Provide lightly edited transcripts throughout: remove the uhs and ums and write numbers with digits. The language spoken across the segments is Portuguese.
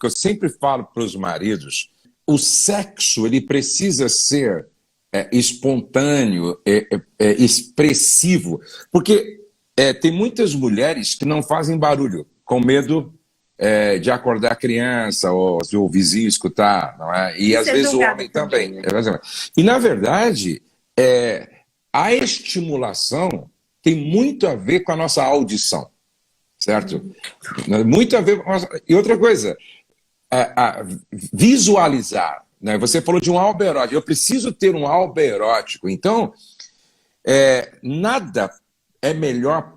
que eu sempre falo para os maridos, o sexo ele precisa ser espontâneo, expressivo, porque tem muitas mulheres que não fazem barulho, com medo de acordar a criança ou se o vizinho escutar, não é? E às vezes o homem também. Né? E na verdade, a estimulação tem muito a ver com a nossa audição, certo? Muito a ver com a nossa... E outra coisa, visualizar, né? Você falou de um albo erótico, eu preciso ter um albo erótico, então nada é melhor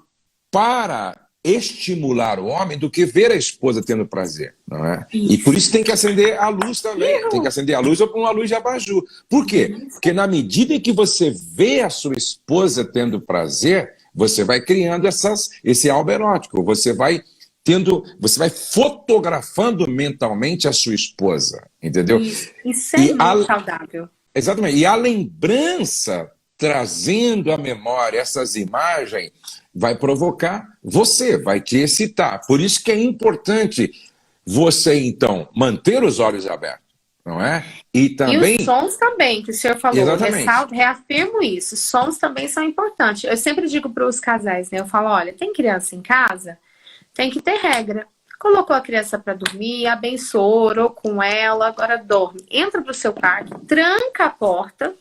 para estimular o homem do que ver a esposa tendo prazer, não é? Isso. E por isso tem que acender a luz também, tem que acender a luz ou uma luz de abajur. Por quê? Porque na medida em que você vê a sua esposa tendo prazer, você vai criando esse albo erótico, você vai fotografando mentalmente a sua esposa, entendeu? Isso é muito saudável. Exatamente. E a lembrança, trazendo à memória essas imagens, vai provocar vai te excitar. Por isso que é importante você, então, manter os olhos abertos, não é? E também... E os sons também, que o senhor falou. Exatamente. Reafirmo isso. Os sons também são importantes. Eu sempre digo para os casais, né? Eu falo, olha, tem criança em casa, tem que ter regra. Colocou a criança para dormir, abençoou, orou com ela, agora dorme. Entra pro seu quarto, tranca a porta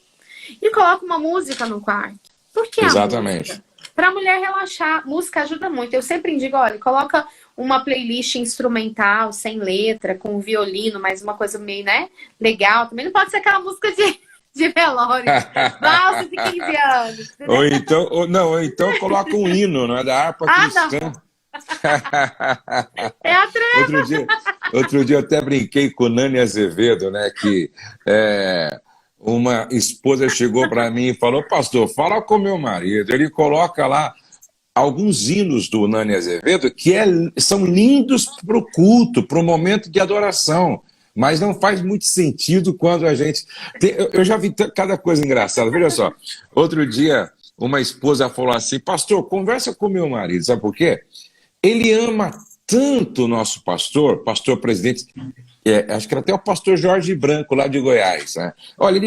e coloca uma música no quarto. Por que Exatamente. a música? Para a mulher relaxar, música ajuda muito. Eu sempre indico, olha, coloca uma playlist instrumental, sem letra, com violino, mas uma coisa meio, né, legal. Também não pode ser aquela música de velório, valsa de 15 anos. Ou então coloca um hino, não é, da harpa cristã. É a treva. Outro dia eu até brinquei com o Nani Azevedo, né, que uma esposa chegou para mim e falou, pastor, fala com meu marido, ele coloca lá alguns hinos do Nani Azevedo que são lindos para o culto, para o momento de adoração, mas não faz muito sentido quando a gente... Eu já vi cada coisa engraçada, veja só, outro dia uma esposa falou assim, pastor, conversa com meu marido, sabe por quê? Ele ama tanto o nosso pastor presidente, acho que era até o pastor Jorge Branco, lá de Goiás, né? Olha,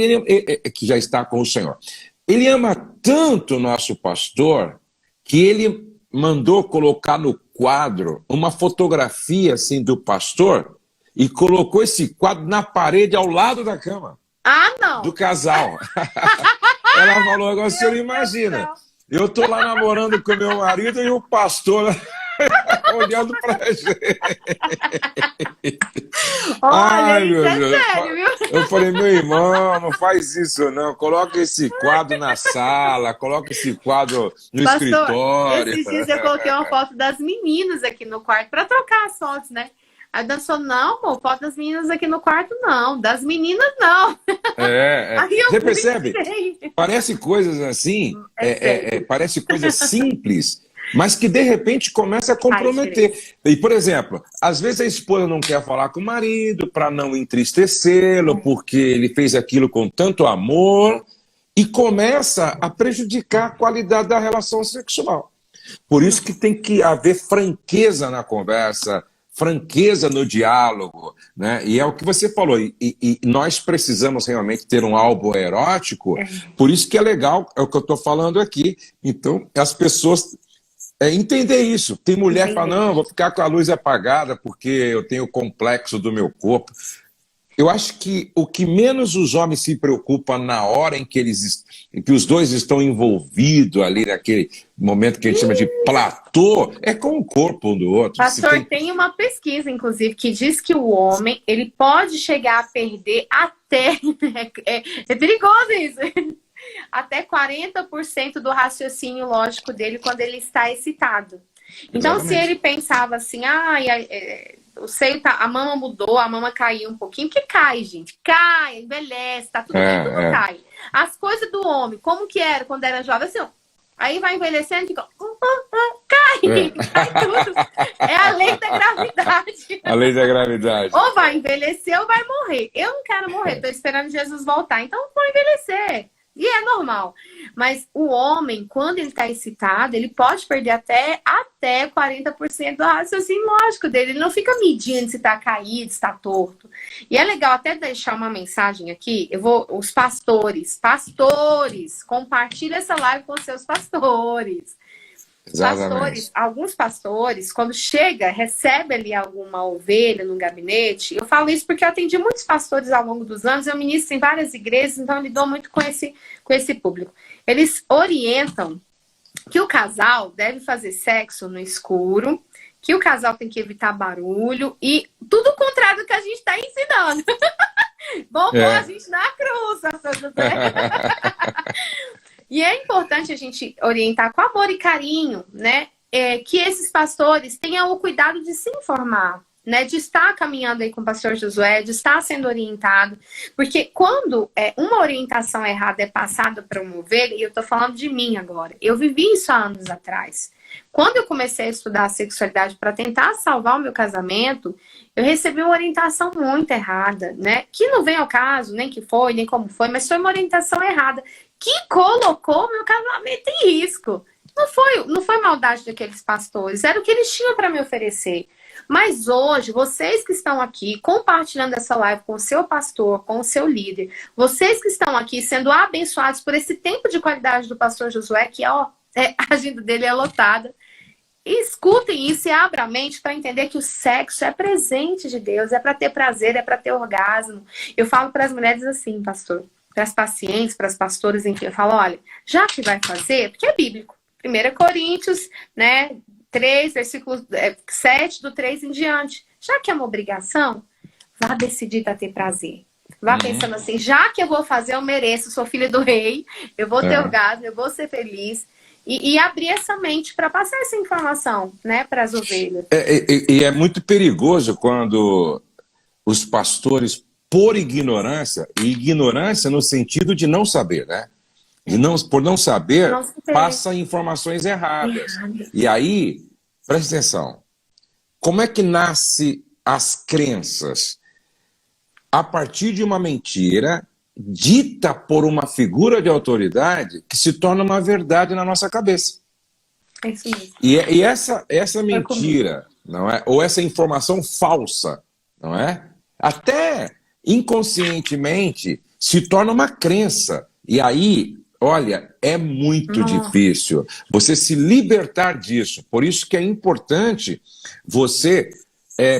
que já está com o Senhor. Ele ama tanto o nosso pastor que ele mandou colocar no quadro uma fotografia assim, do pastor e colocou esse quadro na parede ao lado da cama. Ah, não! Do casal. Ela falou, agora o senhor imagina, eu tô lá namorando com meu marido e o pastor... olhando pra gente. Olha, isso é sério, viu? Eu falei, meu irmão, não faz isso não. Coloca esse quadro na sala, coloca esse quadro no escritório. Esses dias eu coloquei uma foto das meninas aqui no quarto pra trocar as fotos, né? Aí dançou, não, pô, foto das meninas aqui no quarto, não. Das meninas, não. Você percebe? Parece coisas assim, parece coisas simples, mas que de repente começa a comprometer. E, por exemplo, às vezes a esposa não quer falar com o marido para não entristecê-lo, porque ele fez aquilo com tanto amor, e começa a prejudicar a qualidade da relação sexual. Por isso que tem que haver franqueza na conversa, franqueza no diálogo, né? E é o que você falou, e nós precisamos realmente ter um algo erótico, por isso que é legal, é o que eu estou falando aqui. Então, as pessoas... entender isso. Tem mulher que fala, não, vou ficar com a luz apagada porque eu tenho complexo do meu corpo. Eu acho que o que menos os homens se preocupam na hora em que os dois estão envolvidos ali naquele momento que a gente chama de platô, é com o corpo um do outro. Pastor, tem uma pesquisa, inclusive, que diz que o homem ele pode chegar a perder até... é perigoso isso. Até 40% do raciocínio lógico dele quando ele está excitado. Então, exatamente. Se ele pensava assim, o seio a mama mudou, a mama caiu um pouquinho, porque cai, gente, cai, envelhece, tá tudo bem, tudo cai. As coisas do homem, como que era quando era jovem, assim, aí vai envelhecendo e fica, cai, cai tudo. É a lei da gravidade. A lei da gravidade. Ou vai envelhecer ou vai morrer. Eu não quero morrer, tô esperando Jesus voltar, então vou envelhecer. E é normal. Mas o homem, quando ele está excitado, ele pode perder até 40% do raciocínio lógico dele. Ele não fica medindo se está caído, se está torto. E é legal até deixar uma mensagem aqui. Os pastores, compartilha essa live com seus pastores. Exatamente. Alguns pastores, quando recebe ali alguma ovelha no gabinete, eu falo isso porque eu atendi muitos pastores ao longo dos anos, eu ministro em várias igrejas, então eu lido muito com esse público. Eles orientam que o casal deve fazer sexo no escuro, que o casal tem que evitar barulho e tudo o contrário do que a gente está ensinando. Bombou a gente na cruz, pastor José. E é importante a gente orientar com amor e carinho, né? Que esses pastores tenham o cuidado de se informar, né? De estar caminhando aí com o pastor Josué, de estar sendo orientado. Porque quando uma orientação errada é passada para uma ovelha, e eu tô falando de mim agora, eu vivi isso há anos atrás. Quando eu comecei a estudar a sexualidade para tentar salvar o meu casamento, eu recebi uma orientação muito errada, né? Que não vem ao caso, nem que foi, nem como foi, mas foi uma orientação errada que colocou o meu casamento em risco. Não foi maldade daqueles pastores, era o que eles tinham para me oferecer. Mas hoje, vocês que estão aqui compartilhando essa live com o seu pastor, com o seu líder, vocês que estão aqui sendo abençoados por esse tempo de qualidade do pastor Josué, que a agenda dele é lotada, escutem isso e abram a mente para entender que o sexo é presente de Deus, é para ter prazer, é para ter orgasmo. Eu falo para as mulheres assim, pastor, para as pacientes, para as pastoras, enfim, eu falo, olha, já que vai fazer, porque é bíblico, 1 Coríntios, né, 3, versículo 7, do 3 em diante, já que é uma obrigação, vá decidir a ter prazer. Vá pensando assim, já que eu vou fazer, eu mereço, sou filha do rei, eu vou ter orgasmo, eu vou ser feliz. E abrir essa mente para passar essa informação, né, para as ovelhas. E é muito perigoso quando os pastores, por ignorância, e ignorância no sentido de não saber, né? Por não saber, passa informações erradas. E aí, preste atenção, como é que nasce as crenças? A partir de uma mentira dita por uma figura de autoridade que se torna uma verdade na nossa cabeça. É isso mesmo. E essa mentira, não é? Ou essa informação falsa, não é? Até inconscientemente se torna uma crença. E aí, olha, é muito difícil você se libertar disso. Por isso que é importante você...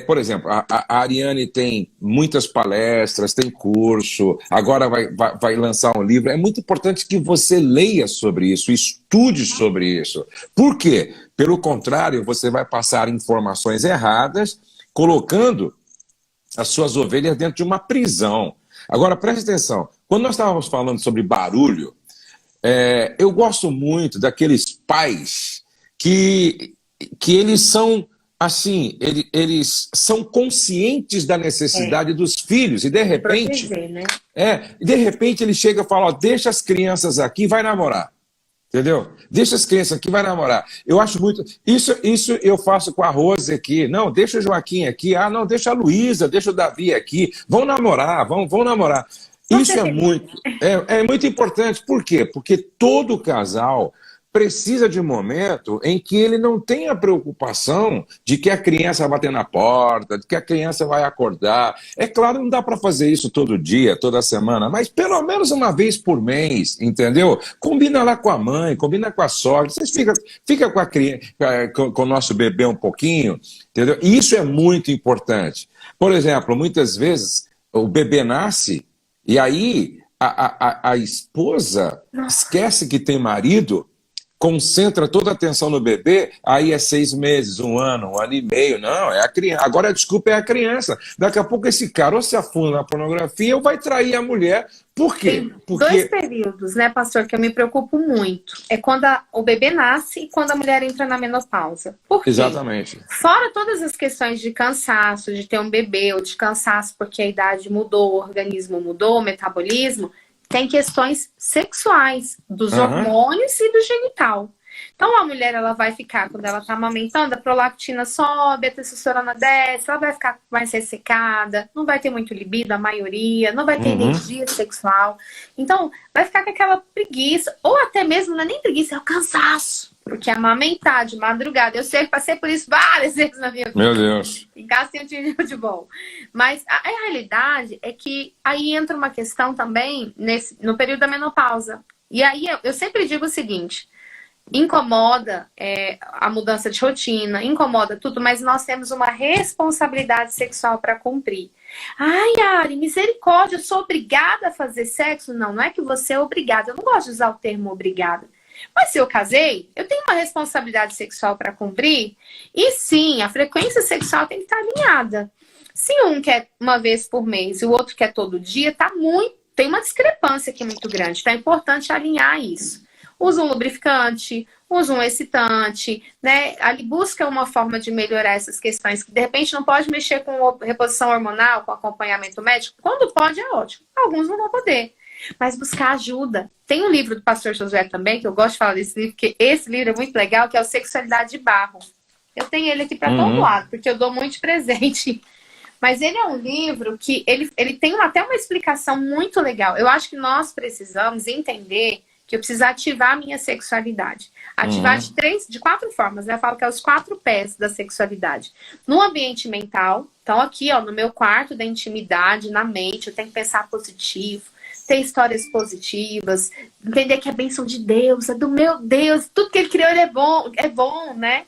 por exemplo, a Ariane tem muitas palestras, tem curso, agora vai lançar um livro. É muito importante que você leia sobre isso, estude sobre isso. Por quê? Pelo contrário, você vai passar informações erradas, colocando as suas ovelhas dentro de uma prisão. Agora, preste atenção, quando nós estávamos falando sobre barulho, eu gosto muito daqueles pais que eles são... Assim, eles são conscientes da necessidade dos filhos e de repente, proteger, né? De repente ele chega e fala, ó, deixa as crianças aqui, vai namorar, entendeu? Deixa as crianças aqui, vai namorar. Eu acho muito, isso eu faço com a Rose aqui, não, deixa o Joaquim aqui, não, deixa a Luísa, deixa o Davi aqui, vão namorar, vão namorar. Isso é muito importante, por quê? Porque todo casal precisa de um momento em que ele não tenha preocupação de que a criança vai bater na porta, de que a criança vai acordar. É claro, não dá para fazer isso todo dia, toda semana, mas pelo menos uma vez por mês, entendeu? Combina lá com a mãe, combina com a sogra, vocês fica com a criança, com o nosso bebê um pouquinho, entendeu? E isso é muito importante. Por exemplo, muitas vezes o bebê nasce e aí a esposa esquece que tem marido, concentra toda a atenção no bebê, aí é 6 meses, 1 ano, 1 ano e meio. Não, é a criança. Agora a desculpa é a criança. Daqui a pouco esse cara ou se afunda na pornografia ou vai trair a mulher. Por quê? Porque... Tem 2 períodos, né, pastor, que eu me preocupo muito. É quando o bebê nasce e quando a mulher entra na menopausa. Por quê? Exatamente. Fora todas as questões de cansaço, de ter um bebê, ou de cansaço porque a idade mudou, o organismo mudou, o metabolismo... Tem questões sexuais, dos hormônios e do genital. Então, a mulher, ela vai ficar, quando ela tá amamentando, a prolactina sobe, a testosterona desce, ela vai ficar mais ressecada, não vai ter muito libido, a maioria, não vai ter energia sexual. Então, vai ficar com aquela preguiça, ou até mesmo, não é nem preguiça, é o cansaço. Porque amamentar de madrugada, eu sei que passei por isso várias vezes na minha vida. Meu Deus. Em casa tem um tiro de bom. Mas a realidade é que aí entra uma questão também no período da menopausa. E aí eu sempre digo o seguinte, incomoda a mudança de rotina, incomoda tudo, mas nós temos uma responsabilidade sexual para cumprir. Ai, Ari, misericórdia, eu sou obrigada a fazer sexo? Não, não é que você é obrigada. Eu não gosto de usar o termo obrigada. Mas se eu casei, eu tenho uma responsabilidade sexual para cumprir. E sim, a frequência sexual tem que estar alinhada. Se um quer uma vez por mês e o outro quer todo dia, tem uma discrepância aqui muito grande. Então é importante alinhar isso. Usa um lubrificante, usa um excitante, né? Ali busca uma forma de melhorar essas questões, que de repente não pode mexer com reposição hormonal, com acompanhamento médico. Quando pode, é ótimo. Alguns não vão poder. Mas buscar ajuda. Tem um livro do pastor Josué também, que eu gosto de falar desse livro, porque esse livro é muito legal, que é o Sexualidade de Barro. Eu tenho ele aqui para todo lado, porque eu dou muito de presente. Mas ele é um livro que ele tem até uma explicação muito legal. Eu acho que nós precisamos entender que eu preciso ativar a minha sexualidade. Ativar de 4 formas, né? Eu falo que é os 4 pés da sexualidade. No ambiente mental, então aqui, ó, no meu quarto da intimidade, na mente, eu tenho que pensar positivo, ter histórias positivas, entender que é bênção de Deus, é do meu Deus, tudo que ele criou ele é bom, né?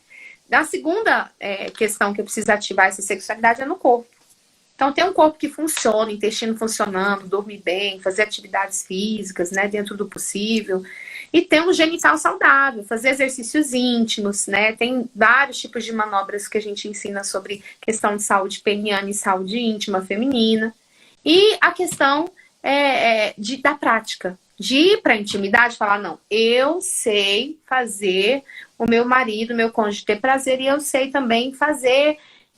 A segunda questão que eu preciso ativar essa sexualidade é no corpo. Então, ter um corpo que funciona, intestino funcionando, dormir bem, fazer atividades físicas, né, dentro do possível. E ter um genital saudável, fazer exercícios íntimos, né? Tem vários tipos de manobras que a gente ensina sobre questão de saúde peniana e saúde íntima feminina. E a questão da prática, de ir para a intimidade e falar, não, eu sei fazer o meu marido, meu cônjuge ter prazer e eu sei também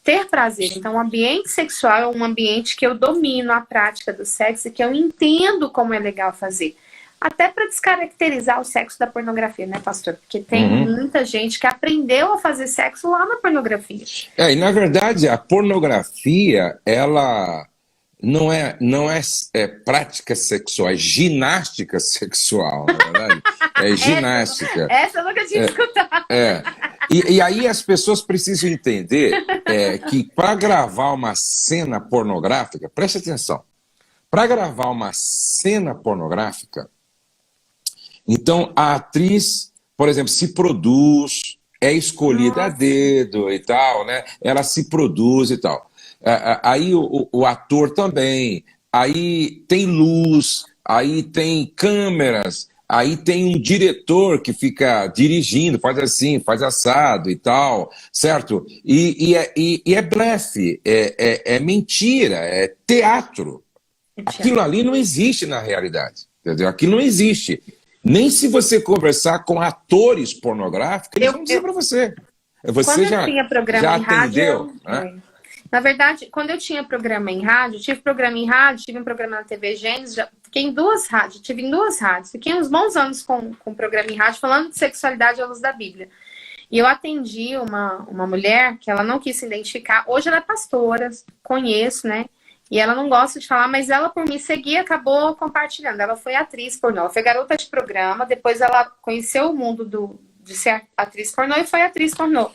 ter prazer. Então, o ambiente sexual é um ambiente que eu domino a prática do sexo e que eu entendo como é legal fazer. Até para descaracterizar o sexo da pornografia, né, pastor? Porque tem muita gente que aprendeu a fazer sexo lá na pornografia. E na verdade, a pornografia, ela não é prática sexual, é ginástica sexual, na verdade. É ginástica. Essa eu nunca tinha escutado. E aí as pessoas precisam entender que para gravar uma cena pornográfica, preste atenção, para gravar uma cena pornográfica, então a atriz, por exemplo, se produz, é escolhida a dedo e tal, né? Ela se produz e tal. Aí o ator também, aí tem luz, aí tem câmeras, aí tem um diretor que fica dirigindo, faz assim, faz assado e tal, certo? E é blefe, é mentira, é teatro. Aquilo ali não existe na realidade, entendeu? Aquilo não existe. Nem se você conversar com atores pornográficos, eles vão dizer para você. Você já atendeu? Na verdade, quando eu tinha programa em rádio, tive um programa na TV Gênesis, fiquei em 2 rádios, tive em 2 rádios, fiquei uns bons anos com programa em rádio, falando de sexualidade à luz da Bíblia. E eu atendi uma mulher que ela não quis se identificar, hoje ela é pastora, conheço, né? E ela não gosta de falar, mas ela, por me seguir, acabou compartilhando. Ela foi atriz pornô, ela foi garota de programa, depois ela conheceu o mundo de ser atriz pornô e foi atriz pornô.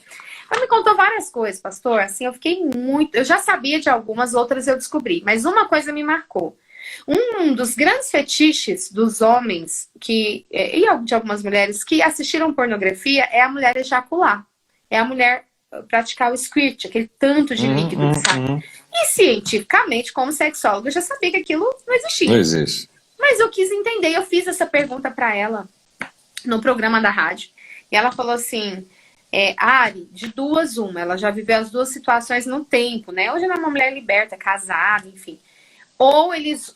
Ela me contou várias coisas, pastor, assim, eu fiquei muito... Eu já sabia de algumas, outras eu descobri, mas uma coisa me marcou. Um dos grandes fetiches dos homens e de algumas mulheres que assistiram pornografia é a mulher ejacular. É a mulher praticar o squirt, aquele tanto de líquido que sai. E cientificamente, como sexóloga, eu já sabia que aquilo não existia. Não existe. Mas eu quis entender, eu fiz essa pergunta para ela no programa da rádio. E ela falou assim... Ari, de 2 uma, ela já viveu as 2 situações no tempo, né? Hoje ela é uma mulher liberta, casada, enfim. Ou eles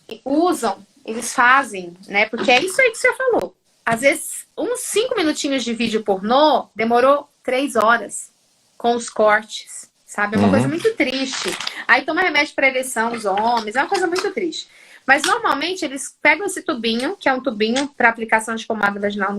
fazem, né? Porque é isso aí que o senhor falou. Às vezes, uns 5 minutinhos de vídeo pornô demorou 3 horas com os cortes, sabe? É uma coisa muito triste. Aí toma remédio para ereção os homens, é uma coisa muito triste. Mas normalmente eles pegam esse tubinho, que é um tubinho para aplicação de pomada vaginal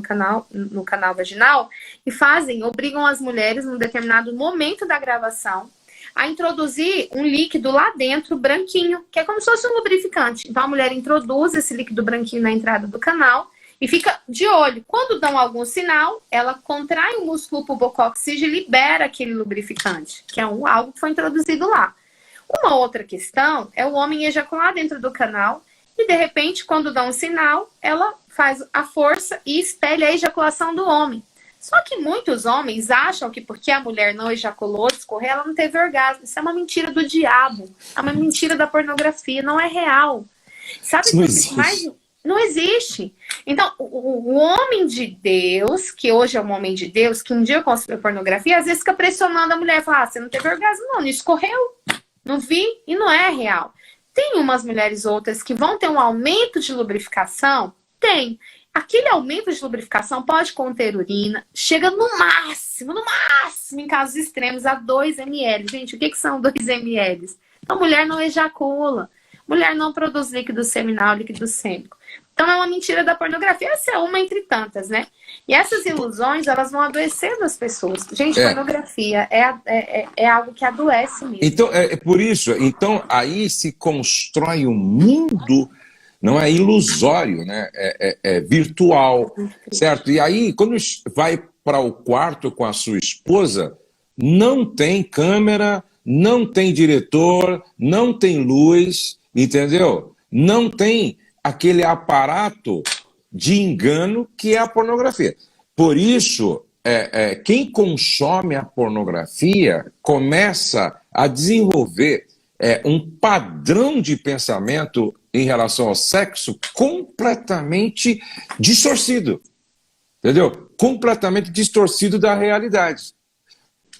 no canal vaginal, e obrigam as mulheres, num determinado momento da gravação, a introduzir um líquido lá dentro, branquinho, que é como se fosse um lubrificante. Então a mulher introduz esse líquido branquinho na entrada do canal e fica de olho. Quando dão algum sinal, ela contrai o músculo pubococcígeo e libera aquele lubrificante, que é algo que foi introduzido lá. Uma outra questão é o homem ejacular dentro do canal e, de repente, quando dá um sinal, ela faz a força e espelha a ejaculação do homem. Só que muitos homens acham que porque a mulher não ejaculou, escorreu, ela não teve orgasmo. Isso é uma mentira do diabo. É uma mentira da pornografia. Não é real. Sabe Isso não que existe. não existe. Então, o homem de Deus, que hoje é um homem de Deus, que um dia consumiu pornografia, às vezes fica pressionando a mulher. Fala, você não teve orgasmo? Não escorreu. Não vi e não é real. Tem umas mulheres outras que vão ter um aumento de lubrificação? Tem. Aquele aumento de lubrificação pode conter urina, chega no máximo, em casos extremos, a 2 ml. Gente, o que são 2 ml? Então, a mulher não ejacula, mulher não produz líquido seminal, líquido sêmico. Então, é uma mentira da pornografia. Essa é uma entre tantas, né? E essas ilusões, elas vão adoecendo as pessoas. Gente, pornografia é algo que adoece mesmo. Então, é por isso. Então, aí se constrói um mundo, não é ilusório, né? É virtual, certo? E aí, quando vai para o quarto com a sua esposa, não tem câmera, não tem diretor, não tem luz, entendeu? Não tem aquele aparato de engano que é a pornografia. Por isso, quem consome a pornografia começa a desenvolver um padrão de pensamento em relação ao sexo completamente distorcido. Entendeu? Completamente distorcido da realidade.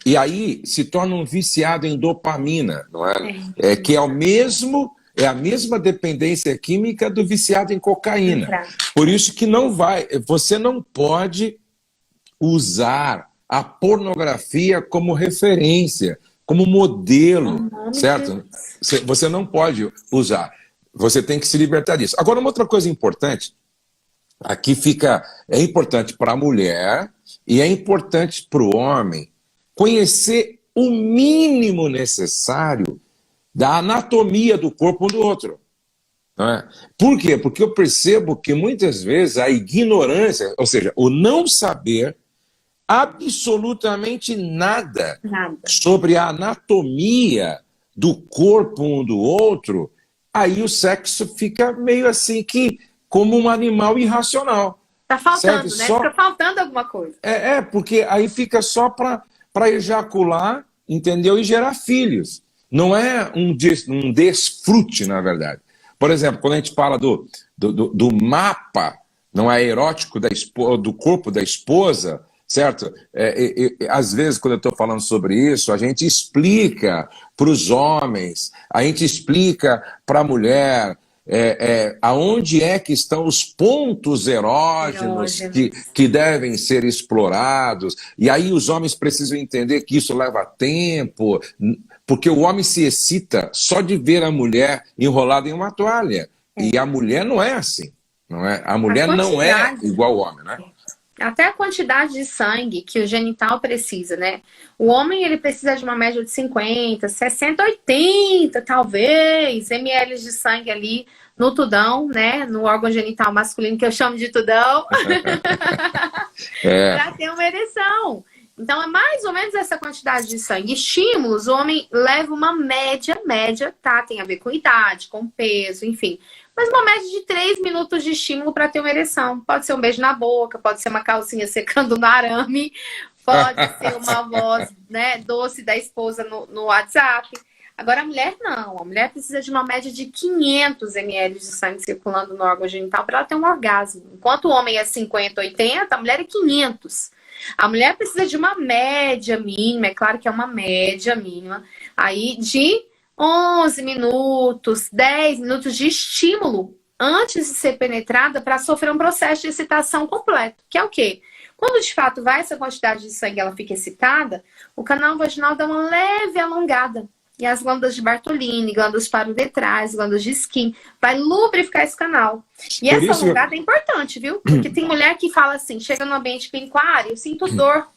E aí se torna um viciado em dopamina, não é? Que é a mesma dependência química do viciado em cocaína. Por isso que você não pode usar a pornografia como referência, como modelo, certo? Você não pode usar. Você tem que se libertar disso. Agora, uma outra coisa importante, aqui é importante para a mulher e é importante para o homem conhecer o mínimo necessário da anatomia do corpo um do outro. Não é? Por quê? Porque eu percebo que muitas vezes a ignorância, ou seja, o não saber absolutamente nada sobre a anatomia do corpo um do outro, aí o sexo fica meio assim como um animal irracional. Tá faltando, né? Fica faltando alguma coisa. Porque aí fica só para ejacular, entendeu? E gerar filhos. Não é um desfrute, na verdade. Por exemplo, quando a gente fala do mapa, não é erótico do corpo da esposa, certo? Às vezes, quando eu estou falando sobre isso, a gente explica para os homens, a gente explica para a mulher aonde que estão os pontos erógenos que devem ser explorados. E aí os homens precisam entender que isso leva tempo, porque o homem se excita só de ver a mulher enrolada em uma toalha. E a mulher não é assim. Não é? A mulher não é igual ao homem, né? Até a quantidade de sangue que o genital precisa, né? O homem, ele precisa de uma média de 50, 60, 80, talvez, ml de sangue ali no tudão, né? No órgão genital masculino, que eu chamo de tudão. Para ter uma ereção. Então, é mais ou menos essa quantidade de sangue. Estímulos, o homem leva uma média, tá? Tem a ver com idade, com peso, enfim. Mas uma média de 3 minutos de estímulo para ter uma ereção. Pode ser um beijo na boca, pode ser uma calcinha secando no arame, pode ser uma voz, né, doce da esposa no WhatsApp. Agora, a mulher não. A mulher precisa de uma média de 500 ml de sangue circulando no órgão genital para ela ter um orgasmo. Enquanto o homem é 50, 80, a mulher é 500. A mulher precisa de uma média mínima, é claro que é uma média mínima, aí de 11 minutos, 10 minutos de estímulo antes de ser penetrada para sofrer um processo de excitação completo. Que é o quê? Quando de fato vai essa quantidade de sangue, ela fica excitada, o canal vaginal dá uma leve alongada. e as glândulas de Bartolini, glândulas paroretrais, glândulas de skin, vai lubrificar esse canal. E Por essa isso... alongada é importante, viu? Porque tem mulher que fala assim, chega no ambiente clínico, eu sinto dor.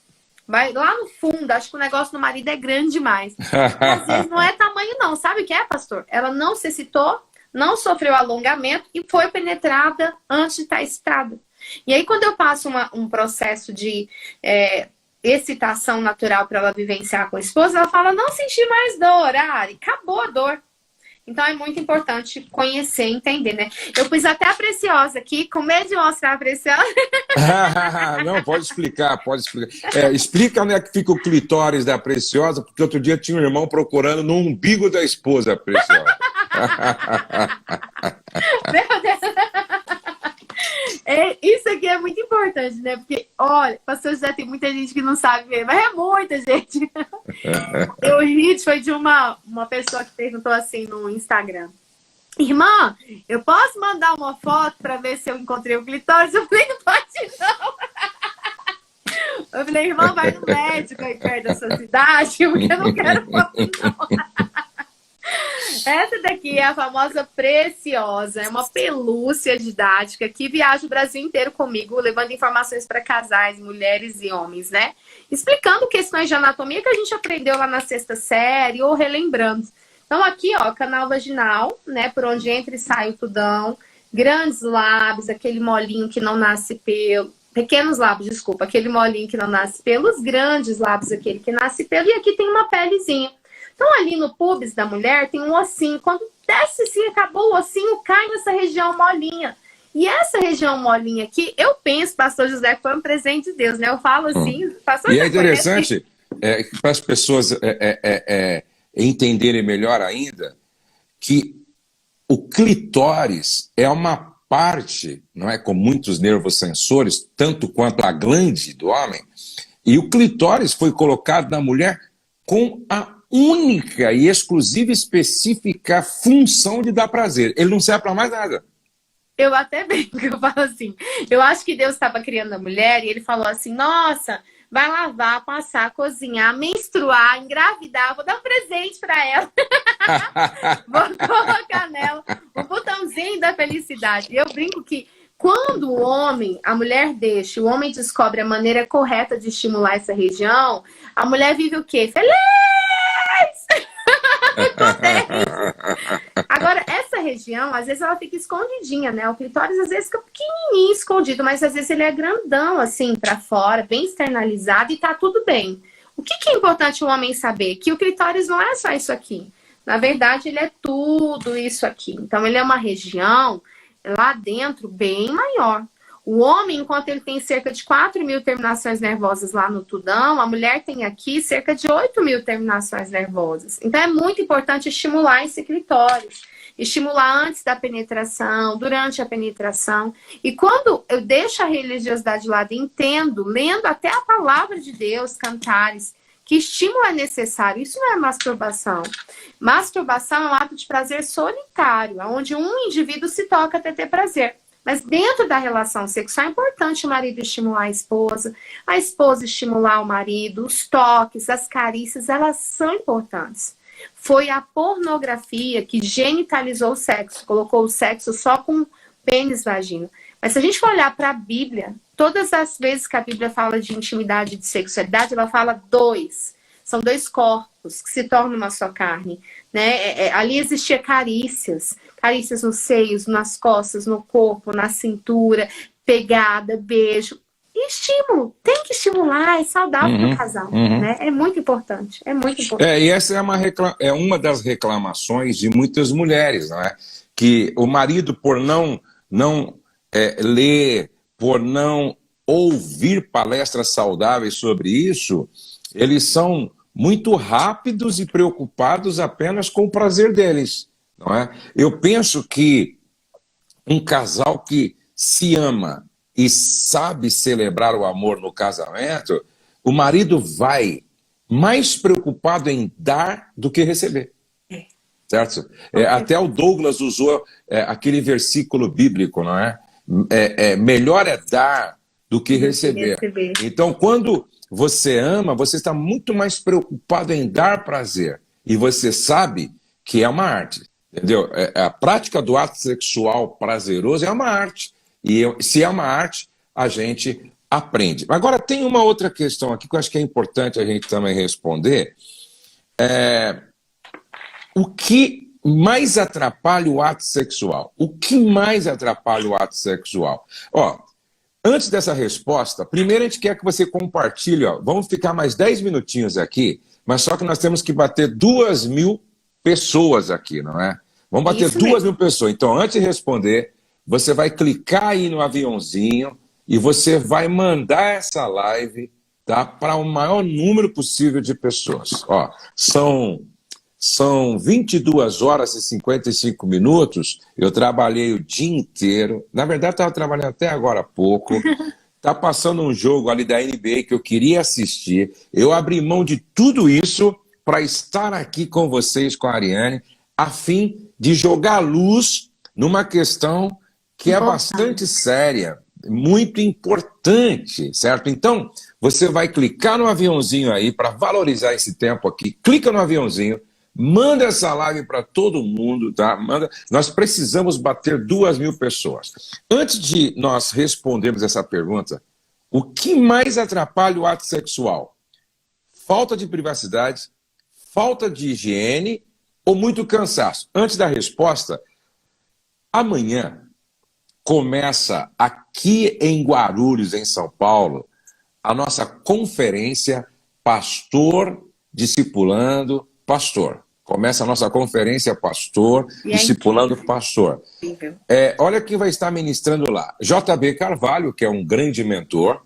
Vai lá no fundo, acho que o negócio do marido é grande demais. Às vezes não é tamanho não, sabe o que é, pastor? Ela não se excitou, não sofreu alongamento e foi penetrada antes de estar excitada. E aí quando eu passo um processo de excitação natural para ela vivenciar com a esposa, ela fala, não senti mais dor, Ari, acabou a dor. Então é muito importante conhecer, entender, né? Eu pus até a Preciosa aqui, com medo de mostrar a Preciosa. Não, pode explicar, pode explicar. Explica onde é que fica o clitóris da Preciosa, porque outro dia tinha um irmão procurando no umbigo da esposa a Preciosa. Meu Deus. Isso aqui é muito importante, né? Porque, olha, pastor José, tem muita gente que não sabe ver, mas é muita gente. Eu ri, foi de uma pessoa que perguntou assim no Instagram. Irmã, eu posso mandar uma foto para ver se eu encontrei o clitóris? Eu falei, não pode não. Eu falei, irmã, vai no médico aí perto da sua cidade, porque eu não quero foto não. Essa daqui é a famosa Preciosa, é uma pelúcia didática que viaja o Brasil inteiro comigo, levando informações para casais, mulheres e homens, né? Explicando questões de anatomia que a gente aprendeu lá na 6ª série ou relembrando. Então aqui, ó, canal vaginal, né, por onde entra e sai o tudão, grandes lábios, aquele molinho que não nasce pelo, pequenos lábios, desculpa, aquele molinho que não nasce pelo, os grandes lábios, aquele que nasce pelo, e aqui tem uma pelezinha. Então, ali no púbis da mulher tem um ossinho. Quando desce assim, acabou o ossinho, cai nessa região molinha. E essa região molinha aqui, eu penso, pastor José, que foi um presente de Deus, né? Eu falo assim... Pastor E é interessante para as pessoas entenderem melhor ainda que o clitóris é uma parte, não é, com muitos nervos sensores, tanto quanto a glande do homem, e o clitóris foi colocado na mulher com a única e exclusiva específica função de dar prazer. Ele não serve para mais nada. Eu até brinco, eu falo assim, eu acho que Deus estava criando a mulher e ele falou assim, nossa, vai lavar, passar, cozinhar, menstruar, engravidar, vou dar um presente para ela. Vou colocar nela o botãozinho da felicidade. E eu brinco que quando o homem, a mulher deixa, o homem descobre a maneira correta de estimular essa região, a mulher vive o quê? Feliz! Agora, essa região, às vezes ela fica escondidinha, né? O clitóris às vezes fica pequenininho, escondido, mas às vezes ele é grandão, assim, pra fora, bem externalizado e tá tudo bem. O que é importante o homem saber? Que o clitóris não é só isso aqui. Na verdade, ele é tudo isso aqui. Então, ele é uma região lá dentro bem maior. O homem, enquanto ele tem cerca de 4.000 terminações nervosas lá no tudão, a mulher tem aqui cerca de 8.000 terminações nervosas. Então é muito importante estimular esse clitóris. Estimular antes da penetração, durante a penetração. E quando eu deixo a religiosidade de lado e entendo, lendo até a palavra de Deus, cantares, que estímulo é necessário. Isso não é masturbação. Masturbação é um ato de prazer solitário, onde um indivíduo se toca até ter prazer. Mas dentro da relação sexual é importante o marido estimular a esposa estimular o marido, os toques, as carícias, elas são importantes. Foi a pornografia que genitalizou o sexo, colocou o sexo só com pênis, vagina. Mas se a gente for olhar para a Bíblia, todas as vezes que a Bíblia fala de intimidade e de sexualidade, ela fala dois. São dois corpos que se tornam uma só carne, né? Ali existia carícias nos seios, nas costas, no corpo, na cintura, pegada, beijo. E estímulo. Tem que estimular, é saudável para o casal. Né? É muito importante. É muito importante. E essa é uma das reclamações de muitas mulheres, não é? Que o marido, por não ler, por não ouvir palestras saudáveis sobre isso, eles são muito rápidos e preocupados apenas com o prazer deles. Não é? Eu penso que um casal que se ama e sabe celebrar o amor no casamento, o marido vai mais preocupado em dar do que receber. Certo? Até o Douglas usou aquele versículo bíblico, não é? Melhor é dar do que receber. Então, quando você ama, você está muito mais preocupado em dar prazer. e você sabe que é uma arte, entendeu? A prática do ato sexual prazeroso é uma arte. E se é uma arte, a gente aprende. Agora, tem uma outra questão aqui que eu acho que é importante a gente também responder. O que mais atrapalha o ato sexual? O que mais atrapalha o ato sexual? Ó, antes dessa resposta, primeiro a gente quer que você compartilhe, ó, vamos ficar mais 10 minutinhos aqui, mas só que nós temos que bater 2.000 pessoas aqui, não é? Vamos bater 2.000 pessoas. Então, antes de responder, você vai clicar aí no aviãozinho e você vai mandar essa live, tá, para o maior número possível de pessoas. Ó, são 22 horas e 55 minutos, eu trabalhei o dia inteiro, na verdade estava trabalhando até agora há pouco, está passando um jogo ali da NBA que eu queria assistir, eu abri mão de tudo isso para estar aqui com vocês, com a Ariane, a fim de jogar luz numa questão que é bastante séria, muito importante, certo? Então, você vai clicar no aviãozinho aí para valorizar esse tempo aqui, clica no aviãozinho, manda essa live para todo mundo, tá? Nós precisamos bater 2.000 pessoas. Antes de nós respondermos essa pergunta, o que mais atrapalha o ato sexual? Falta de privacidade, falta de higiene ou muito cansaço? Antes da resposta, amanhã começa aqui em Guarulhos, em São Paulo, a nossa conferência Pastor Discipulando Pastor. Começa a nossa conferência Pastor Discipulando Pastor. Olha quem vai estar ministrando lá. JB Carvalho, que é um grande mentor.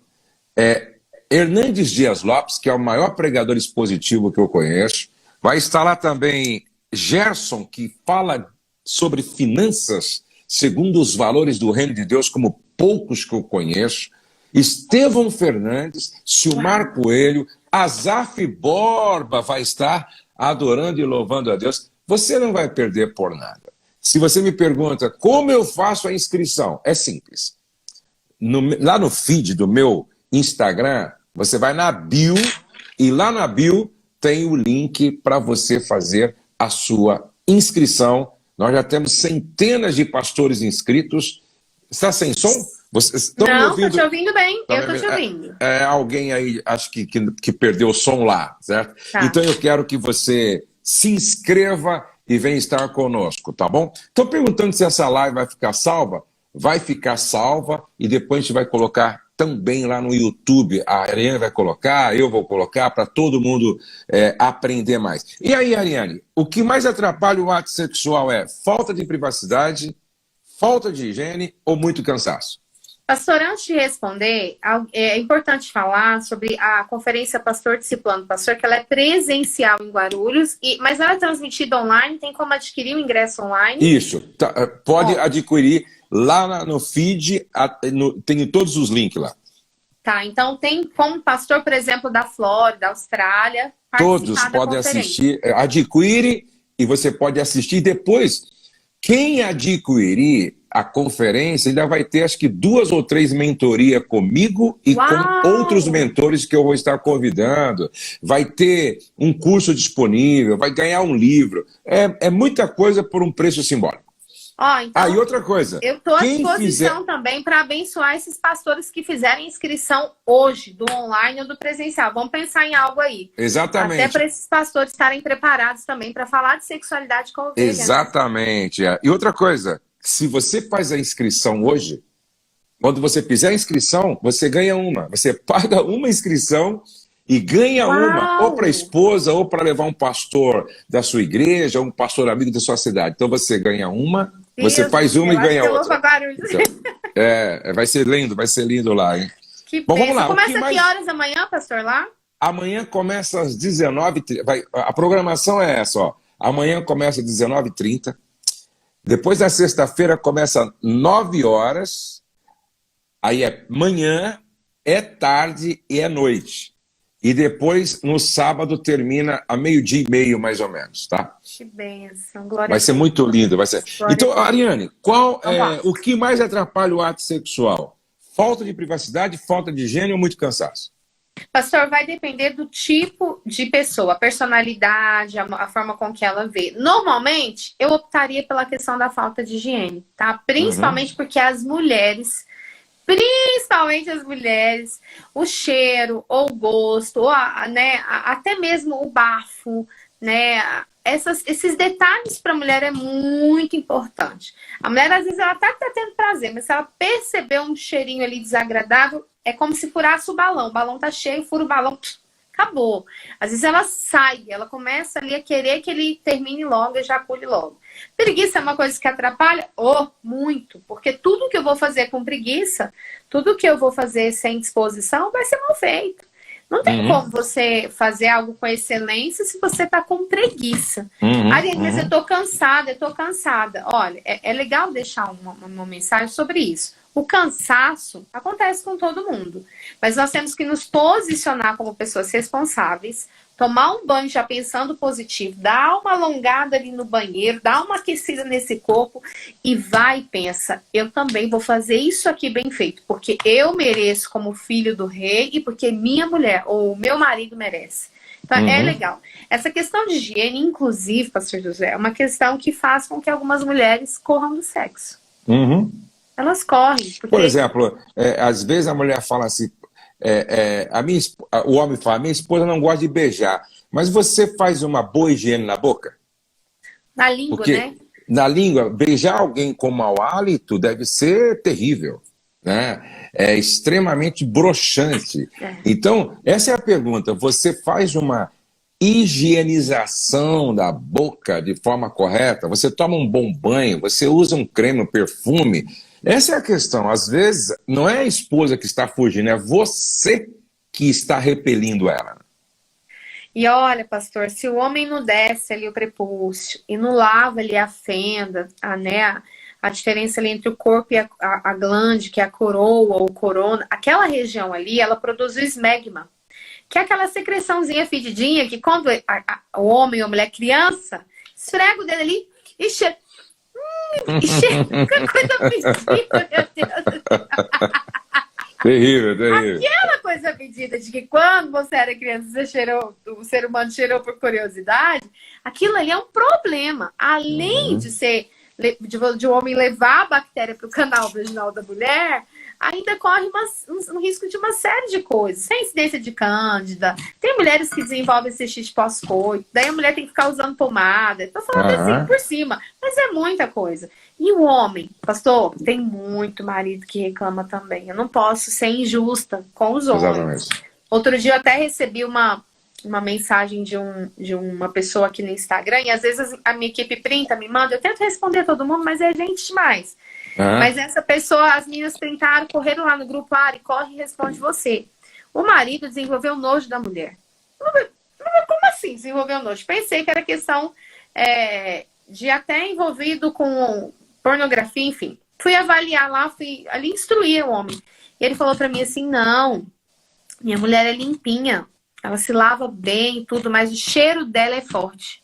Hernandes Dias Lopes, que é o maior pregador expositivo que eu conheço. Vai estar lá também Gerson, que fala sobre finanças segundo os valores do reino de Deus, como poucos que eu conheço. Estevão Fernandes, Silmar Coelho, Azaf Borba vai estar adorando e louvando a Deus. Você não vai perder por nada. Se você me pergunta como eu faço a inscrição, é simples. Lá no feed do meu Instagram, você vai na bio e lá na bio tem o link para você fazer a sua inscrição. Nós já temos centenas de pastores inscritos. Está sem som? Vocês estão me ouvindo? Não, estou te ouvindo bem. Eu estou te ouvindo. Alguém aí, acho que perdeu o som lá, certo? Tá. Então eu quero que você se inscreva e venha estar conosco, tá bom? Estou perguntando se essa live vai ficar salva. Vai ficar salva e depois a gente vai colocar também lá no YouTube. A Ariane vai colocar, eu vou colocar, para todo mundo aprender mais. E aí, Ariane, o que mais atrapalha o ato sexual é falta de privacidade, falta de higiene ou muito cansaço? Pastor, antes de responder, é importante falar sobre a conferência Pastor Discipulando Pastor, que ela é presencial em Guarulhos, mas ela é transmitida online, tem como adquirir o ingresso online? Isso, pode adquirir lá no feed, tem todos os links lá. Tá, então tem como pastor, por exemplo, da Flórida, Austrália, todos podem assistir, adquire e você pode assistir depois. Quem adquirir a conferência ainda vai ter, acho que 2 ou 3 mentorias comigo e com outros mentores que eu vou estar convidando. Vai ter um curso disponível, vai ganhar um livro. É muita coisa por um preço simbólico. Então, e outra coisa. Eu estou à disposição também para abençoar esses pastores que fizerem inscrição hoje, do online ou do presencial. Vamos pensar em algo aí. Exatamente. Até para esses pastores estarem preparados também para falar de sexualidade com ovelha. Exatamente. E outra coisa, se você faz a inscrição hoje, quando você fizer a inscrição, você ganha uma. Você paga uma inscrição e ganha uma, ou para a esposa, ou para levar um pastor da sua igreja, ou um pastor amigo da sua cidade. Então você ganha uma, você faz uma e ganha outra. Então, vai ser lindo lá, hein? Bom, vamos lá. Começa que horas amanhã, pastor, lá? Amanhã começa às 19h30. A programação é essa, ó. Amanhã começa às 19h30. Depois da sexta-feira começa às 9 horas. Aí é manhã, é tarde e é noite. E depois, no sábado, termina a 12h30, mais ou menos, tá? Que bênção, glória. Vai ser muito lindo, vai ser. Então, Ariane, o que mais atrapalha o ato sexual? Falta de privacidade, falta de higiene ou muito cansaço? Pastor, vai depender do tipo de pessoa, a personalidade, a forma com que ela vê. Normalmente, eu optaria pela questão da falta de higiene, tá? Principalmente porque principalmente as mulheres, o cheiro, ou o gosto, ou até mesmo o bafo, né? Esses detalhes para a mulher é muito importante. A mulher, às vezes, ela tá tendo prazer, mas se ela perceber um cheirinho ali desagradável, é como se furasse o balão tá cheio, fura o balão, acabou. Às vezes ela sai, ela começa ali a querer que ele termine logo, ejacule logo. Preguiça é uma coisa que atrapalha? Muito, porque tudo que eu vou fazer com preguiça, tudo que eu vou fazer sem disposição vai ser mal feito. Não tem como você fazer algo com excelência se você tá com preguiça. Ariane, mas eu tô cansada. Olha, é legal deixar uma mensagem sobre isso. O cansaço acontece com todo mundo, mas nós temos que nos posicionar como pessoas responsáveis, tomar um banho já pensando positivo, dar uma alongada ali no banheiro, dar uma aquecida nesse corpo e vai e pensa, eu também vou fazer isso aqui bem feito, porque eu mereço como filho do rei e porque minha mulher ou meu marido merece. Então, é legal. Essa questão de higiene, inclusive, pastor José, é uma questão que faz com que algumas mulheres corram do sexo. Elas correm. Porque... Por exemplo, às vezes a mulher fala assim, o homem fala, minha esposa não gosta de beijar, mas você faz uma boa higiene na boca? Na língua, porque, né? Na língua, beijar alguém com mau hálito deve ser terrível, né? É extremamente broxante. Então, essa é a pergunta, você faz uma higienização da boca de forma correta? Você toma um bom banho, você usa um creme, um perfume? Essa é a questão. Às vezes, não é a esposa que está fugindo, é você que está repelindo ela. E olha, pastor, se o homem não desce ali o prepúcio e não lava ali a fenda, a diferença ali entre o corpo e a glande, que é a coroa ou corona, aquela região ali, ela produz o esmegma, que é aquela secreçãozinha fedidinha que quando o homem ou a mulher criança, esfrega o dedo ali e cheira. Que coisa pedida, meu Deus. Terrível. Aquela coisa pedida de que quando você era criança, o ser humano cheirou por curiosidade, aquilo ali é um problema. Além de o homem levar a bactéria para o canal vaginal da mulher, ainda corre um risco de uma série de coisas. Sem incidência de cândida. Tem mulheres que desenvolvem cistite pós-coito. Daí a mulher tem que ficar usando pomada. Estou falando assim por cima. Mas é muita coisa. E o homem? Pastor, tem muito marido que reclama também. Eu não posso ser injusta com os homens. Exatamente. Outro dia eu até recebi uma mensagem de uma pessoa aqui no Instagram. E às vezes a minha equipe printa, me manda. Eu tento responder todo mundo, mas é gente demais. Mas essa pessoa, as meninas printaram, correram lá no grupo, Ari, corre e responde você. O marido desenvolveu nojo da mulher. Como assim desenvolveu nojo? Pensei que era questão de até envolvido com pornografia, enfim. Fui avaliar lá, fui ali instruir o homem. E ele falou pra mim assim, não, minha mulher é limpinha, ela se lava bem e tudo, mas o cheiro dela é forte.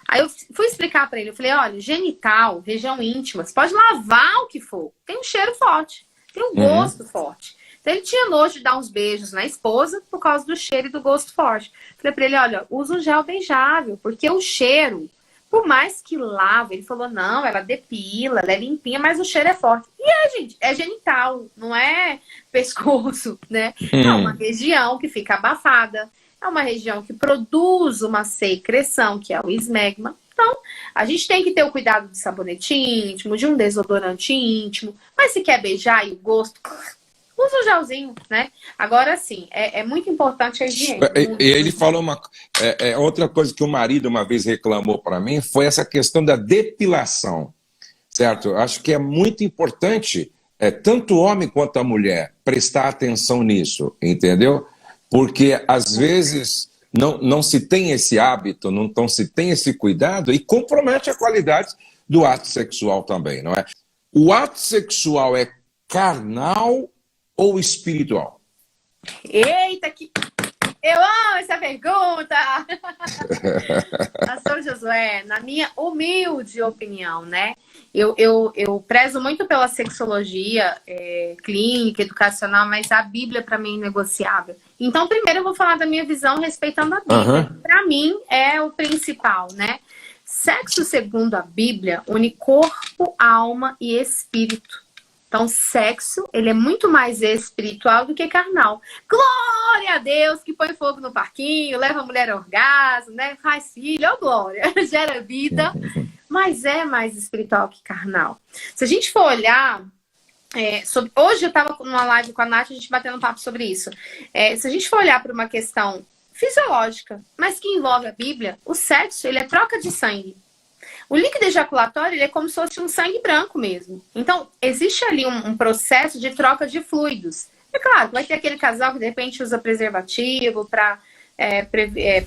Aí eu fui explicar pra ele, eu falei, olha, genital, região íntima, você pode lavar o que for, tem um cheiro forte, tem um gosto forte. Então ele tinha nojo de dar uns beijos na esposa por causa do cheiro e do gosto forte. Falei pra ele, olha, usa um gel beijável, porque o cheiro, por mais que lava, ele falou, não, ela depila, ela é limpinha, mas o cheiro é forte. E gente, é genital, não é pescoço, né? É uma região que fica abafada. É uma região que produz uma secreção, que é o esmegma. Então, a gente tem que ter o cuidado de sabonete íntimo, de um desodorante íntimo. Mas se quer beijar e o gosto, usa o gelzinho, né? Agora, sim, é muito importante a higiene. E ele falou outra coisa que o marido uma vez reclamou para mim, foi essa questão da depilação, certo? Acho que é muito importante, tanto o homem quanto a mulher, prestar atenção nisso, entendeu? Porque, às vezes, não se tem esse hábito, não se tem esse cuidado e compromete a qualidade do ato sexual também, não é? O ato sexual é carnal ou espiritual? Eita, Eu amo essa pergunta! Pastor Josué, na minha humilde opinião, né? Eu prezo muito pela sexologia clínica, educacional, mas a Bíblia para mim é inegociável. Então, primeiro eu vou falar da minha visão respeitando a Bíblia. Para mim é o principal, né? Sexo, segundo a Bíblia, une corpo, alma e espírito. Então, sexo, ele é muito mais espiritual do que carnal. Glória a Deus que põe fogo no parquinho, leva a mulher ao orgasmo, né? Faz filho, oh glória, gera vida. Mas é mais espiritual que carnal. Se a gente for olhar... hoje eu estava numa live com a Nath, a gente batendo um papo sobre isso. Se a gente for olhar para uma questão fisiológica, mas que envolve a Bíblia, o sexo, ele é troca de sangue. O líquido ejaculatório, ele é como se fosse um sangue branco mesmo. Então, existe ali um processo de troca de fluidos. É claro, vai ter aquele casal que de repente usa preservativo para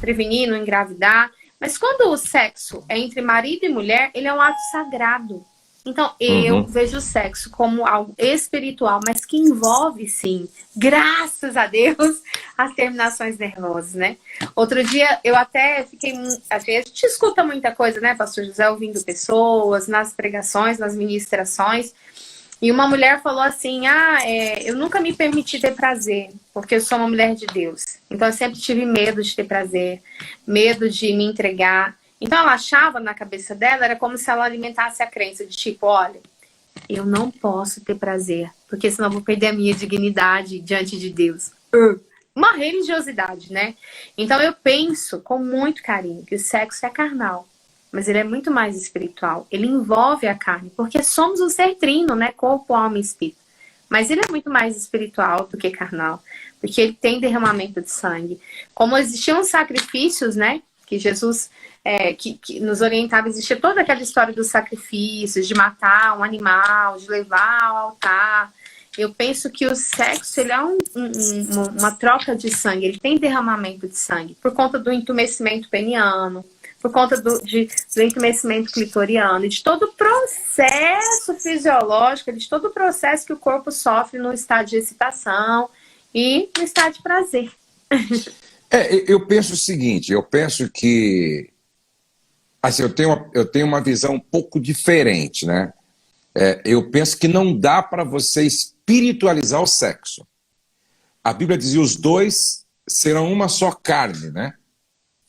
prevenir, não engravidar. Mas quando o sexo é entre marido e mulher, ele é um ato sagrado. Então, eu vejo o sexo como algo espiritual, mas que envolve, sim, graças a Deus, as terminações nervosas, né? Outro dia, eu até fiquei... A gente escuta muita coisa, né, pastor José, ouvindo pessoas, nas pregações, nas ministrações, e uma mulher falou assim, eu nunca me permiti ter prazer, porque eu sou uma mulher de Deus. Então, eu sempre tive medo de ter prazer, medo de me entregar. Então, ela achava na cabeça dela, era como se ela alimentasse a crença de tipo, olha, eu não posso ter prazer, porque senão eu vou perder a minha dignidade diante de Deus. Uma religiosidade, né? Então, eu penso com muito carinho que o sexo é carnal, mas ele é muito mais espiritual. Ele envolve a carne, porque somos um ser trino, né? Corpo, alma e espírito. Mas ele é muito mais espiritual do que carnal, porque ele tem derramamento de sangue. Como existiam sacrifícios, né? Que Jesus que nos orientava, existia toda aquela história dos sacrifícios, de matar um animal, de levar ao altar. Eu penso que o sexo, ele é uma troca de sangue, ele tem derramamento de sangue, por conta do entumecimento peniano, por conta do entumecimento clitoriano, e de todo o processo fisiológico, de todo o processo que o corpo sofre no estado de excitação e no estado de prazer. Eu penso o seguinte, eu penso que assim, eu tenho uma visão um pouco diferente, né? Eu penso que não dá para você espiritualizar o sexo. A Bíblia dizia, os dois serão uma só carne, né?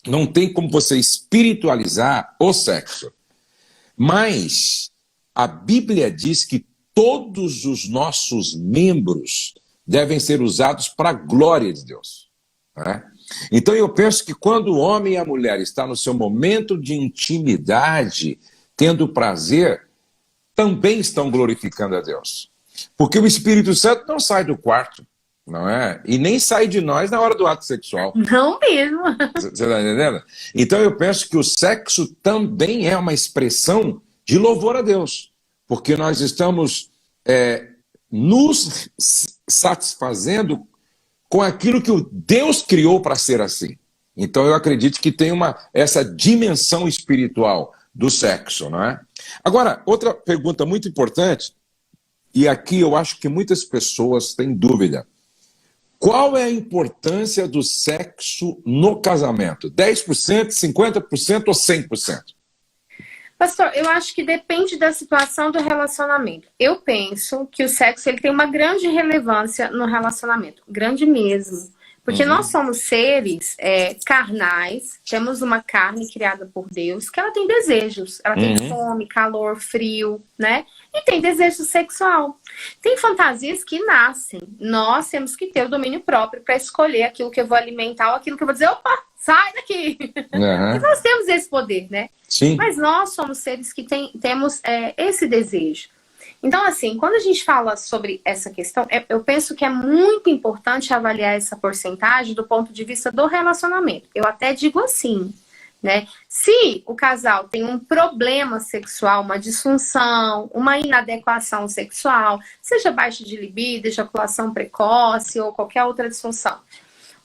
Não tem como você espiritualizar o sexo. Mas a Bíblia diz que todos os nossos membros devem ser usados para a glória de Deus, né? Então eu penso que quando o homem e a mulher estão no seu momento de intimidade, tendo prazer, também estão glorificando a Deus. Porque o Espírito Santo não sai do quarto, não é? E nem sai de nós na hora do ato sexual. Não mesmo. Você está entendendo? Então eu penso que o sexo também é uma expressão de louvor a Deus. Porque nós estamos nos satisfazendo com aquilo que o Deus criou para ser assim. Então eu acredito que tem essa dimensão espiritual do sexo, não é? Agora, outra pergunta muito importante, e aqui eu acho que muitas pessoas têm dúvida. Qual é a importância do sexo no casamento? 10%, 50% ou 100%? Pastor, eu acho que depende da situação do relacionamento. Eu penso que o sexo ele tem uma grande relevância no relacionamento. Grande mesmo. Porque nós somos seres carnais, temos uma carne criada por Deus, que ela tem desejos. Ela tem fome, calor, frio, né? E tem desejo sexual. Tem fantasias que nascem. Nós temos que ter o domínio próprio para escolher aquilo que eu vou alimentar ou aquilo que eu vou dizer, opa, sai daqui. E nós temos esse poder, né? Sim. Mas nós somos seres que temos esse desejo. Então, assim, quando a gente fala sobre essa questão, eu penso que é muito importante avaliar essa porcentagem do ponto de vista do relacionamento. Eu até digo assim, né? Se o casal tem um problema sexual, uma disfunção, uma inadequação sexual, seja baixa de libido, ejaculação precoce ou qualquer outra disfunção,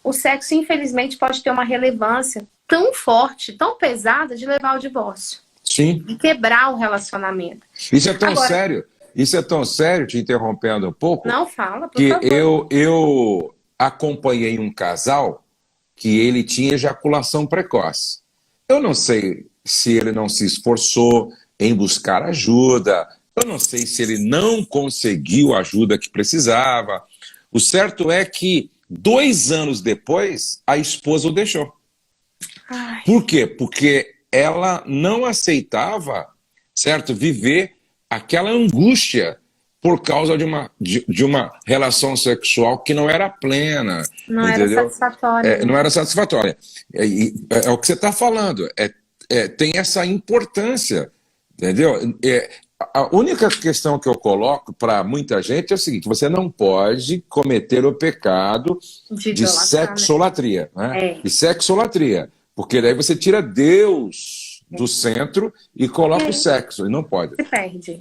o sexo, infelizmente, pode ter uma relevância tão forte, tão pesada, de levar ao divórcio. Sim. E quebrar o relacionamento. Isso é tão sério. Isso é tão sério, te interrompendo um pouco. Não, fala, por que favor. eu acompanhei um casal que ele tinha ejaculação precoce. Eu não sei se ele não se esforçou em buscar ajuda, eu não sei se ele não conseguiu a ajuda que precisava. O certo é que 2 anos depois, a esposa o deixou. Ai. Por quê? Porque ela não aceitava, certo, viver aquela angústia por causa de uma relação sexual que não era plena. Não entendeu? era satisfatória. Não era satisfatória. É o que você está falando. Tem essa importância, entendeu? A única questão que eu coloco para muita gente é o seguinte: você não pode cometer o pecado de sexolatria, né? De sexolatria, porque daí você tira Deus do centro e coloca o sexo, e não pode. Se perde,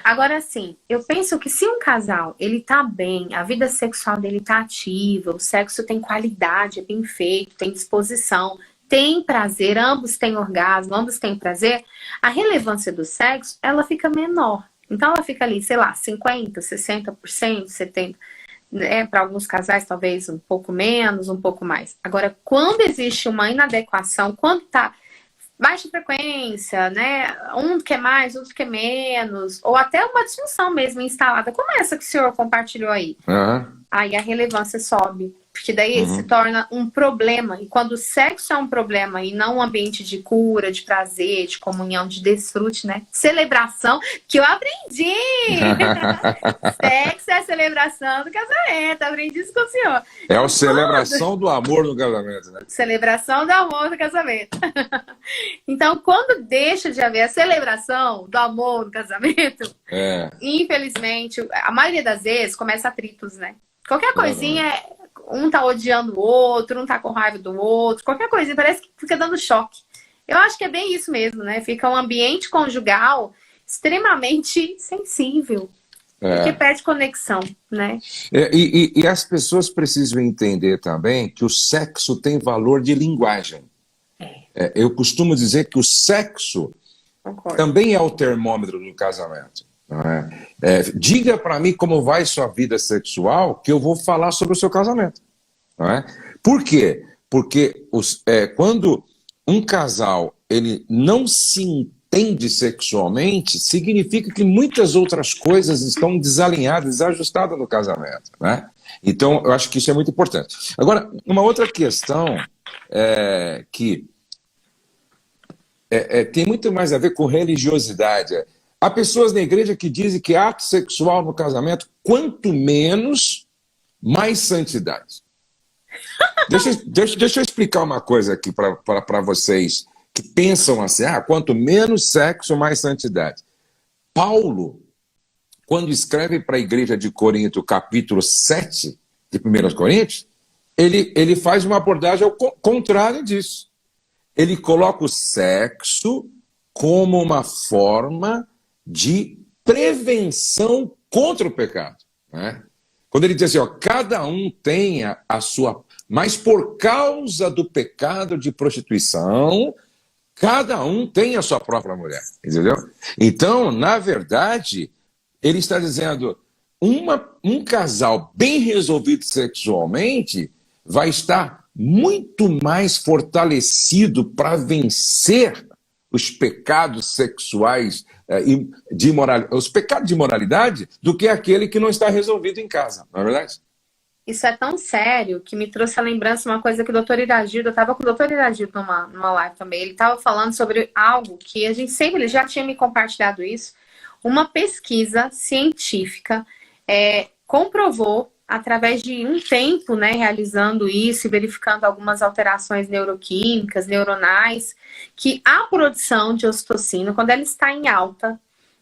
Agora, assim, eu penso que se um casal, ele tá bem, a vida sexual dele tá ativa, o sexo tem qualidade, é bem feito, tem disposição, tem prazer, ambos têm orgasmo, ambos têm prazer, a relevância do sexo, ela fica menor. Então, ela fica ali, sei lá, 50%, 60%, 70%. Para alguns casais, talvez um pouco menos, um pouco mais. Agora, quando existe uma inadequação, quando tá baixa frequência, né? Um quer mais, outro quer menos, ou até uma disfunção mesmo instalada, como essa que o senhor compartilhou aí. Aí a relevância sobe, porque daí se torna um problema. E quando o sexo é um problema e não um ambiente de cura, de prazer, de comunhão, de desfrute, né? Celebração, que eu aprendi! Sexo é a celebração do casamento, aprendi isso com o senhor. É a celebração do amor no casamento, né? Celebração do amor no casamento. Então, quando deixa de haver a celebração do amor no casamento, infelizmente, a maioria das vezes começa atritos, né? Qualquer coisinha, um tá odiando o outro, um tá com raiva do outro, qualquer coisinha, parece que fica dando choque. Eu acho que é bem isso mesmo, né? Fica um ambiente conjugal extremamente sensível, porque perde conexão, né? E as pessoas precisam entender também que o sexo tem valor de linguagem. Eu costumo dizer que o sexo também é o termômetro do casamento. Não é? Diga para mim como vai sua vida sexual, que eu vou falar sobre o seu casamento. Não é? Por quê? Porque quando um casal ele não se entende sexualmente, significa que muitas outras coisas estão desalinhadas, desajustadas no casamento. Né? Então, eu acho que isso é muito importante. Agora, uma outra questão que tem muito mais a ver com religiosidade. Há pessoas na igreja que dizem que ato sexual no casamento, quanto menos, mais santidade. Deixa eu explicar uma coisa aqui para vocês que pensam assim, quanto menos sexo, mais santidade. Paulo, quando escreve para a igreja de Corinto, capítulo 7 de 1 Coríntios, ele faz uma abordagem ao contrário disso. Ele coloca o sexo como uma forma de prevenção contra o pecado. Né? Quando ele diz assim, cada um tenha a sua... Mas por causa do pecado de prostituição, cada um tem a sua própria mulher. Entendeu? Então, na verdade, ele está dizendo, um casal bem resolvido sexualmente vai estar muito mais fortalecido para vencer os pecados sexuais, os pecados de imoralidade, do que aquele que não está resolvido em casa, não é verdade? Isso é tão sério que me trouxe a lembrança de uma coisa que o doutor Iragildo, eu estava com o doutor Iragildo numa live também, ele estava falando sobre algo que a gente sempre, ele já tinha me compartilhado isso, uma pesquisa científica comprovou, através de um tempo, né, realizando isso e verificando algumas alterações neuroquímicas, neuronais, que a produção de ocitocina, quando ela está em alta,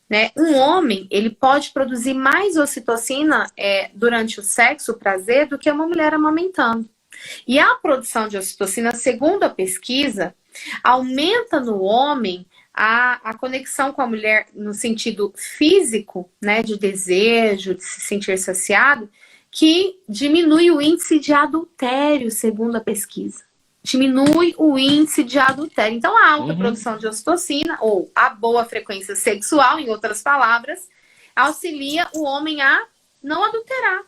né, um homem, ele pode produzir mais ocitocina durante o sexo, o prazer, do que uma mulher amamentando. E a produção de ocitocina, segundo a pesquisa, aumenta no homem a conexão com a mulher no sentido físico, né, de desejo, de se sentir saciado, que diminui o índice de adultério, segundo a pesquisa. Diminui o índice de adultério. Então, a alta produção de ocitocina, ou a boa frequência sexual, em outras palavras, auxilia o homem a não adulterar.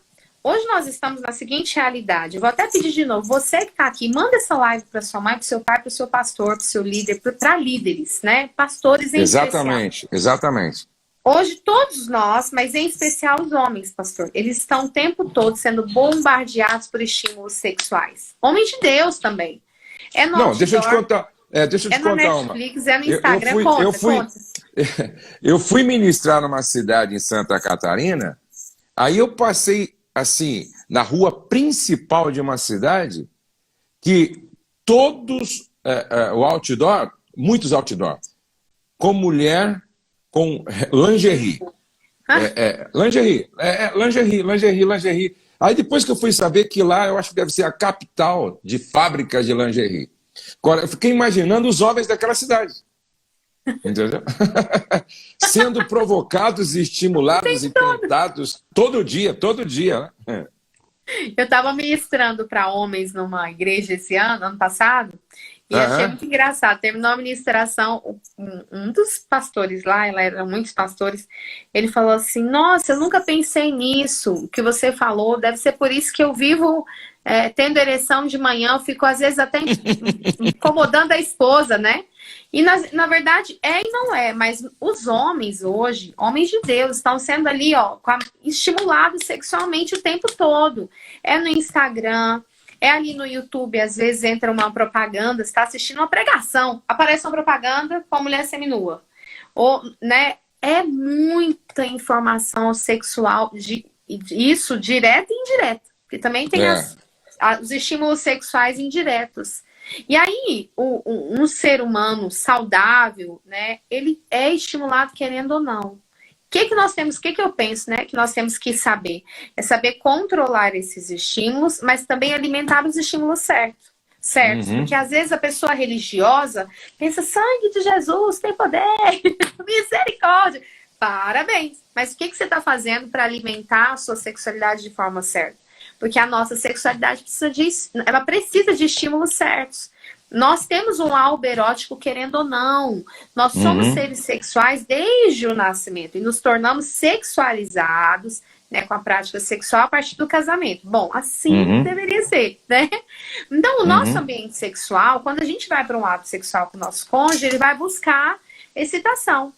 hoje nós estamos na seguinte realidade. Eu vou até pedir de novo, você que está aqui, manda essa live para sua mãe, para o seu pai, para o seu pastor, para o seu líder, para líderes, né? Pastores em Exatamente, especial. exatamente. Hoje todos nós, mas em especial os homens, pastor, eles estão o tempo todo sendo bombardeados por estímulos sexuais. Homens de Deus também. É no outdoor, deixa eu te contar. Deixa eu te contar na Netflix, é no Instagram, conta. Eu fui ministrar numa cidade em Santa Catarina, aí eu passei, assim, na rua principal de uma cidade, que todos, o outdoor, muitos outdoor, com mulher, com lingerie. Lingerie. Aí depois que eu fui saber que lá, eu acho que deve ser a capital de fábricas de lingerie. Agora, eu fiquei imaginando os homens daquela cidade. Entendeu? Sendo provocados, estimulados e tentados todo dia. Né? Eu estava ministrando para homens numa igreja esse ano passado, e achei muito engraçado. Terminou a ministração, um dos pastores lá, eram muitos pastores, ele falou assim, nossa, eu nunca pensei nisso, o que você falou, deve ser por isso que eu vivo tendo ereção de manhã, eu fico às vezes até incomodando a esposa, né? E na verdade é e não é, mas os homens hoje, homens de Deus, estão sendo ali, ó, estimulados sexualmente o tempo todo. É no Instagram, é ali no YouTube, às vezes entra uma propaganda, você está assistindo uma pregação, aparece uma propaganda com a mulher seminua. Ou, né, é muita informação sexual, isso direta e indireta, porque também tem os estímulos sexuais indiretos. E aí, um ser humano saudável, né, ele é estimulado querendo ou não. O que nós temos, o que eu penso, né, que nós temos que saber? É saber controlar esses estímulos, mas também alimentar os estímulos certos. Porque às vezes a pessoa religiosa pensa, sangue de Jesus tem poder, misericórdia. Parabéns! Mas o que você está fazendo para alimentar a sua sexualidade de forma certa? Porque a nossa sexualidade precisa de estímulos certos. Nós temos um alvo erótico, querendo ou não. Nós somos seres sexuais desde o nascimento e nos tornamos sexualizados, né, com a prática sexual a partir do casamento. Bom, assim deveria ser, né? Então, o nosso ambiente sexual, quando a gente vai para um ato sexual com o nosso cônjuge, ele vai buscar excitação.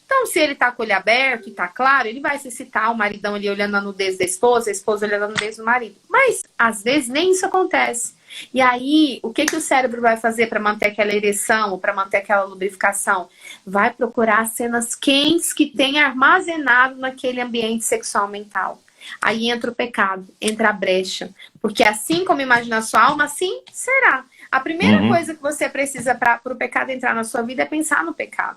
Então, se ele tá com o olho aberto e tá claro, ele vai se excitar, o maridão ali olhando a nudez da esposa, a esposa olhando a nudez do marido. Mas, às vezes, nem isso acontece. E aí, o que o cérebro vai fazer para manter aquela ereção, ou para manter aquela lubrificação? Vai procurar cenas quentes que tem armazenado naquele ambiente sexual mental. Aí entra o pecado, entra a brecha. Porque assim como imagina a sua alma, assim será. A primeira coisa que você precisa para o pecado entrar na sua vida é pensar no pecado.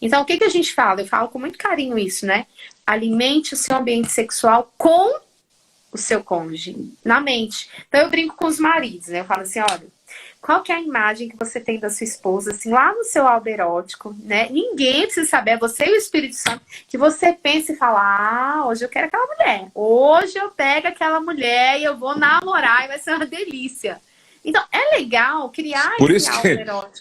Então, o que a gente fala? Eu falo com muito carinho isso, né? Alimente o seu ambiente sexual com o seu cônjuge, na mente. Então, eu brinco com os maridos, né? Eu falo assim, olha, qual que é a imagem que você tem da sua esposa, assim, lá no seu alvo erótico, né? Ninguém precisa saber, é você e o Espírito Santo, que você pensa e fala, ah, hoje eu quero aquela mulher. Hoje eu pego aquela mulher e eu vou namorar e vai ser uma delícia. Então, é legal criar esse alvo erótico.